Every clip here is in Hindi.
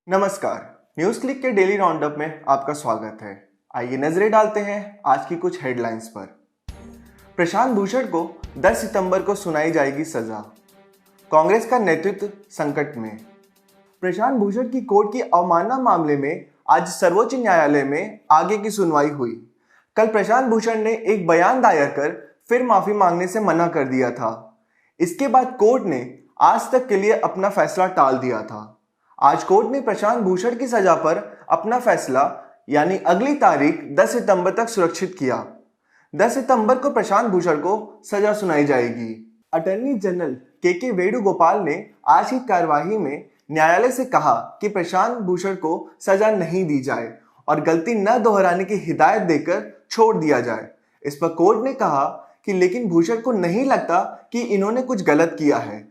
नमस्कार। न्यूज क्लिक के डेली राउंडअप में आपका स्वागत है। आइए नजरें डालते हैं आज की कुछ हेडलाइंस पर। प्रशांत भूषण को 10 सितंबर को सुनाई जाएगी सजा। कांग्रेस का नेतृत्व संकट में। प्रशांत भूषण की कोर्ट की अवमानना मामले में आज सर्वोच्च न्यायालय में आगे की सुनवाई हुई। कल प्रशांत भूषण ने एक बयान दायर कर फिर माफी मांगने से मना कर दिया था। इसके बाद कोर्ट ने आज तक के लिए अपना फैसला टाल दिया था। आज कोर्ट ने प्रशांत भूषण की सजा पर अपना फैसला यानी अगली तारीख 10 सितंबर तक सुरक्षित किया। 10 सितंबर को प्रशांत भूषण को सजा सुनाई जाएगी। अटॉर्नी जनरल के वेणुगोपाल ने आज की कार्यवाही में न्यायालय से कहा कि प्रशांत भूषण को सजा नहीं दी जाए और गलती न दोहराने की हिदायत देकर छोड़ दिया जाए। इस पर कोर्ट ने कहा कि लेकिन भूषण को नहीं लगता कि इन्होंने कुछ गलत किया है।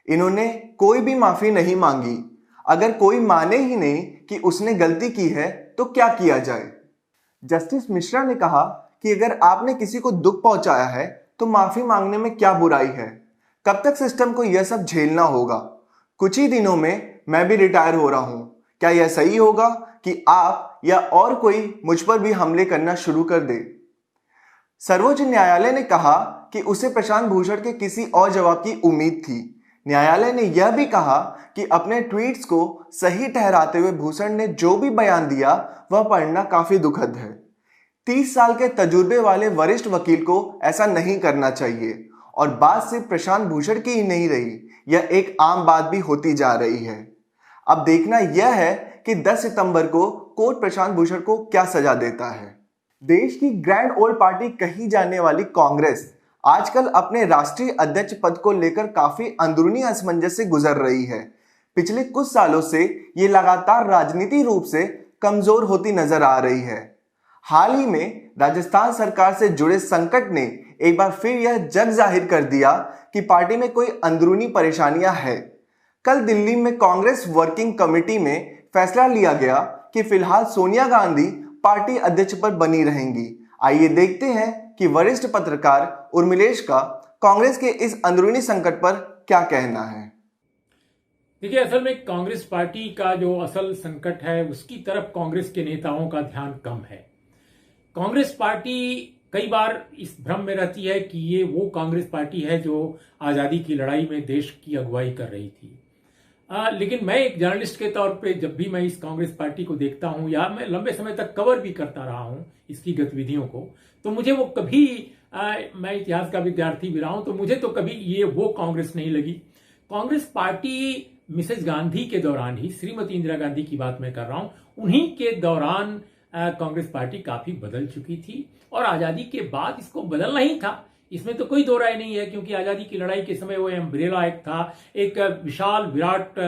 इन्होंने कोई भी माफी नहीं मांगी। अगर कोई माने ही नहीं कि उसने गलती की है तो क्या किया जाए। जस्टिस मिश्रा ने कहा कि अगर आपने किसी को दुख पहुंचाया है तो माफी मांगने में क्या बुराई है। कब तक सिस्टम को यह सब झेलना होगा। कुछ ही दिनों में मैं भी रिटायर हो रहा हूं। क्या यह सही होगा कि आप या और कोई मुझ पर भी हमले करना शुरू कर दे। सर्वोच्च न्यायालय ने कहा कि उसे प्रशांत भूषण के किसी और जवाब की उम्मीद थी। न्यायालय ने यह भी कहा कि अपने ट्वीट्स को सही ठहराते हुए भूषण ने जो भी बयान दिया वह पढ़ना काफी दुखद है। 30 साल के तजुर्बे वाले वरिष्ठ वकील को ऐसा नहीं करना चाहिए और बात सिर्फ प्रशांत भूषण की ही नहीं रही, यह एक आम बात भी होती जा रही है। अब देखना यह है कि 10 सितंबर को कोर्ट प्रशांत भूषण को क्या सजा देता है। देश की ग्रैंड ओल्ड पार्टी कही जाने वाली कांग्रेस आजकल अपने राष्ट्रीय अध्यक्ष पद को लेकर काफी अंदरूनी असमंजस से गुजर रही है। पिछले कुछ सालों से ये लगातार राजनीति रूप से कमजोर होती नजर आ रही है। हाल ही में राजस्थान सरकार से जुड़े संकट ने एक बार फिर यह जग जाहिर कर दिया कि पार्टी में कोई अंदरूनी परेशानियां हैं। कल दिल्ली में कांग्रेस वर्किंग कमेटी में फैसला लिया गया कि फिलहाल सोनिया गांधी पार्टी अध्यक्ष पर बनी रहेंगी। आइए देखते हैं कि वरिष्ठ पत्रकार उर्मिलेश का कांग्रेस के इस अंदरूनी संकट पर क्या कहना है। देखिए, असल में कांग्रेस पार्टी का जो असल संकट है उसकी तरफ कांग्रेस के नेताओं का ध्यान कम है। कांग्रेस पार्टी कई बार इस भ्रम में रहती है कि ये वो कांग्रेस पार्टी है जो आजादी की लड़ाई में देश की अगुवाई कर रही थी। लेकिन मैं एक जर्नलिस्ट के तौर पे जब भी मैं इस कांग्रेस पार्टी को देखता हूं या मैं लंबे समय तक कवर भी करता रहा हूं इसकी गतिविधियों को, तो मुझे वो कभी मैं इतिहास का विद्यार्थी भी रहा हूं, तो मुझे तो कभी ये वो कांग्रेस नहीं लगी। कांग्रेस पार्टी मिसेज गांधी के दौरान ही, श्रीमती इंदिरा गांधी की बात मैं कर रहा हूं, उन्हीं के दौरान कांग्रेस पार्टी काफी बदल चुकी थी और आजादी के बाद इसको बदलना ही था। इसमें तो कोई दो राय नहीं है, क्योंकि आजादी की लड़ाई के समय वो अम्ब्रेला एक्ट था, एक विशाल विराट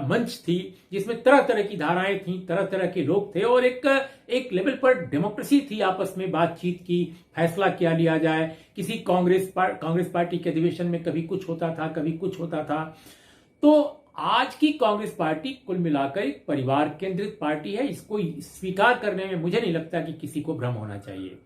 मंच थी जिसमें तरह तरह की धाराएं थी, तरह तरह के लोग थे और एक लेवल पर डेमोक्रेसी थी, आपस में बातचीत की, फैसला क्या लिया जाए। किसी कांग्रेस पार्टी के अधिवेशन में कभी कुछ होता था, कभी कुछ होता था। तो आज की कांग्रेस पार्टी कुल मिलाकर एक परिवार केंद्रित पार्टी है। इसको स्वीकार करने में मुझे नहीं लगता कि किसी को भ्रम होना चाहिए।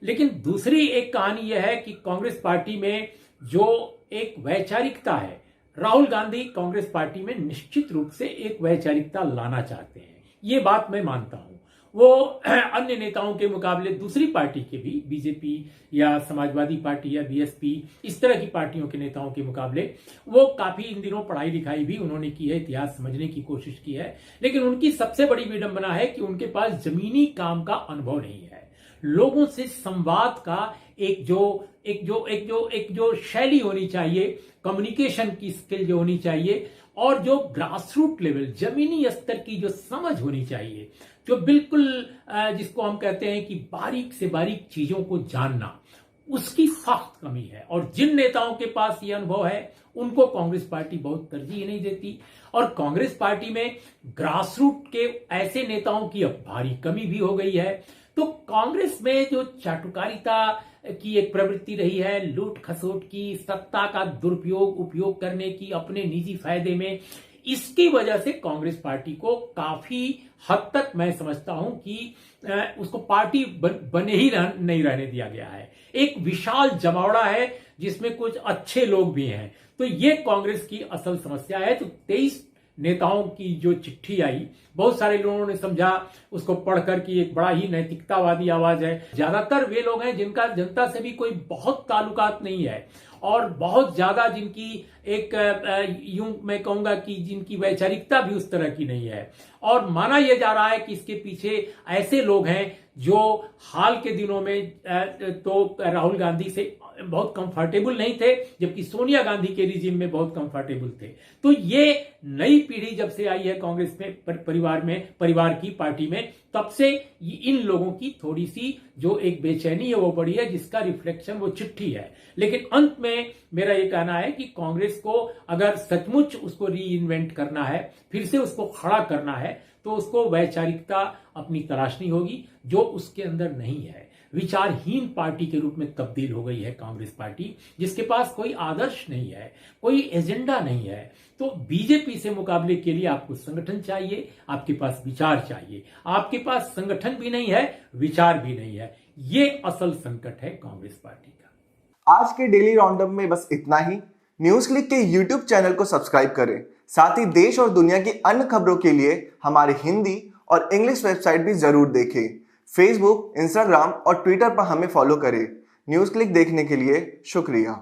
लेकिन दूसरी एक कहानी यह है कि कांग्रेस पार्टी में जो एक वैचारिकता है, राहुल गांधी कांग्रेस पार्टी में निश्चित रूप से एक वैचारिकता लाना चाहते हैं, ये बात मैं मानता हूं। वो अन्य नेताओं के मुकाबले दूसरी पार्टी के भी, बीजेपी या समाजवादी पार्टी या बीएसपी, इस तरह की पार्टियों के नेताओं के मुकाबले वो काफी इन दिनों पढ़ाई लिखाई भी उन्होंने की है, इतिहास समझने की कोशिश की है। लेकिन उनकी सबसे बड़ी विडंबना है कि उनके पास जमीनी काम का अनुभव नहीं है। लोगों से संवाद का एक जो शैली होनी चाहिए, कम्युनिकेशन की स्किल जो होनी चाहिए और जो ग्रासरूट लेवल, जमीनी स्तर की जो समझ होनी चाहिए, जो बिल्कुल जिसको हम कहते हैं कि बारीक से बारीक चीजों को जानना, उसकी सख्त कमी है। और जिन नेताओं के पास ये अनुभव है उनको कांग्रेस पार्टी बहुत तरजीह नहीं देती और कांग्रेस पार्टी में ग्रासरूट के ऐसे नेताओं की अब भारी कमी भी हो गई है। तो कांग्रेस में जो चाटुकारिता की एक प्रवृत्ति रही है, लूट खसोट की, सत्ता का दुरुपयोग उपयोग करने की अपने निजी फायदे में, इसकी वजह से कांग्रेस पार्टी को काफी हद तक मैं समझता हूं कि उसको पार्टी बने ही नहीं रहने दिया गया है। एक विशाल जमावड़ा है जिसमें कुछ अच्छे लोग भी हैं। तो ये कांग्रेस की असल समस्या है। तो 23 नेताओं की जो चिट्ठी आई, बहुत सारे लोगों ने समझा उसको पढ़कर कि एक बड़ा ही नैतिकतावादी आवाज है। ज्यादातर वे लोग हैं जिनका जनता से भी कोई बहुत ताल्लुकात नहीं है और बहुत ज्यादा जिनकी एक यूं मैं कहूंगा कि जिनकी वैचारिकता भी उस तरह की नहीं है। और माना यह जा रहा है कि इसके पीछे ऐसे लोग हैं जो हाल के दिनों में तो राहुल गांधी से बहुत कंफर्टेबल नहीं थे, जबकि सोनिया गांधी के रिजीम में बहुत कंफर्टेबल थे। तो ये नई पीढ़ी जब से आई है कांग्रेस में परिवार की पार्टी में, तब से इन लोगों की थोड़ी सी जो एक बेचैनी है वो बढ़ी है, जिसका रिफ्लेक्शन वो चिट्ठी है। लेकिन अंत में मेरा ये कहना है कि कांग्रेस को अगर सचमुच उसको री इन्वेंट करना है, फिर से उसको खड़ा करना है, तो उसको वैचारिकता अपनी तलाशनी होगी जो उसके अंदर नहीं है। विचारहीन पार्टी के रूप में तब्दील हो गई है कांग्रेस पार्टी, जिसके पास कोई आदर्श नहीं है, कोई एजेंडा नहीं है। तो बीजेपी से मुकाबले के लिए आपको संगठन चाहिए, आपके पास विचार चाहिए। आपके पास संगठन भी नहीं है, विचार भी नहीं है। ये असल संकट है कांग्रेस पार्टी का। आज के डेली राउंडअप में बस इतना ही। न्यूज क्लिक के यूट्यूब चैनल को सब्सक्राइब करें। साथ ही देश और दुनिया की अन्य खबरों के लिए हमारे हिंदी और इंग्लिश वेबसाइट भी जरूर देखें। फेसबुक, इंस्टाग्राम और ट्विटर पर हमें फॉलो करें। न्यूज क्लिक देखने के लिए शुक्रिया।